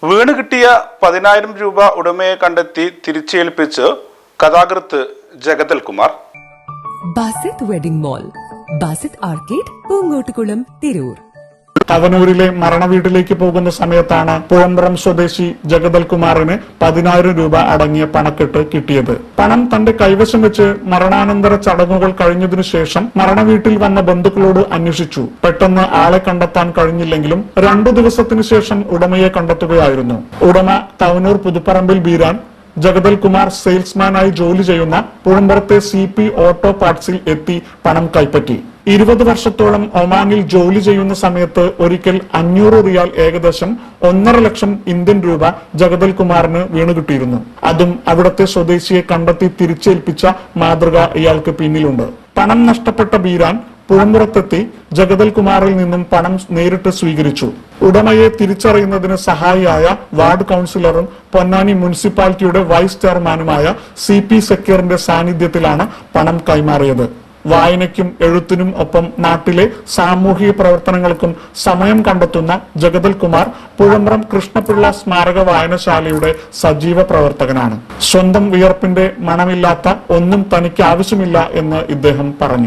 വീണ് കിട്ടിയ 10,000 രൂപ ഉടമയെ കണ്ടെത്തി തിരിച്ചേൽപ്പിച്ച് കഥാകൃത്ത് Jagadal Kumar. Basith wedding mall, Basith arcade, Poongottukulam, Tirur. തവനൂരിലെ മരണവീട്ടിലേക്ക് പോകുന്ന സമയത്താണ് പുഴമ്പ്രം സ്വദേശി ജഗദൽ കുമാറിന് 10,000 രൂപ അടങ്ങിയ പണക്കെട്ട് കിട്ടിയത്. പണം തന്റെ കൈവശം വെച്ച് മരണാനന്തര ചടങ്ങുകൾ കഴിഞ്ഞതിനു ശേഷം മരണവീട്ടിൽ വന്ന ബന്ധുക്കളോട് അന്വേഷിച്ചു. പെട്ടെന്ന് ആളെ കണ്ടെത്താൻ കഴിഞ്ഞില്ലെങ്കിലും 2 ദിവസത്തിനു ശേഷം ഉടമയെ കണ്ടെത്തുകയായിരുന്നു. ഉടമ തവനൂർ പുതുപ്പറമ്പിൽ ബീരാൻ ജഗദൽ കുമാർ സെയിൽസ്മാനായി ജോലി ചെയ്യുന്ന പുഴമ്പറത്തെ CP ഓട്ടോ പാർട്സിൽ എത്തി പണം കൈപ്പറ്റി. 20 വർഷത്തോളം ഒമാനിൽ ജോലി ചെയ്യുന്ന സമയത്ത് ഒരിക്കൽ 500 റിയാൽ, ഏകദേശം 1.5 ലക്ഷം ഇന്ത്യൻ രൂപ ജഗദൽ കുമാറിന് വീണുകിട്ടിയിരുന്നു. അതും അവിടത്തെ സ്വദേശിയെ കണ്ടെത്തി തിരിച്ചേൽപ്പിച്ച മാതൃക ഇയാൾക്ക് പിന്നിലുണ്ട്. പണം നഷ്ടപ്പെട്ട ബീരാൻ പുഴമ്പുറത്തെത്തി ജഗദൽ കുമാറിൽ നിന്നും പണം നേരിട്ട് സ്വീകരിച്ചു. ഉടമയെ തിരിച്ചറിയുന്നതിന് സഹായിയായ വാർഡ് കൗൺസിലറും പൊന്നാനി മുനിസിപ്പാലിറ്റിയുടെ വൈസ് ചെയർമാനുമായ CP സക്കീറിന്റെ സാന്നിധ്യത്തിലാണ് പണം കൈമാറിയത്. വായനയ്ക്കും എഴുത്തിനും ഒപ്പം നാട്ടിലെ സാമൂഹിക പ്രവർത്തനങ്ങൾക്കും സമയം കണ്ടെത്തുന്ന ജഗദൽ കുമാർ പുഴമ്പ്രം കൃഷ്ണപിള്ള സ്മാരക വായനശാലയുടെ സജീവ പ്രവർത്തകനാണ്. സ്വന്തം വിയർപ്പിന്റെ മണമില്ലാത്ത ഒന്നും തനിക്ക് ആവശ്യമില്ല എന്ന് ഇദ്ദേഹം പറഞ്ഞു.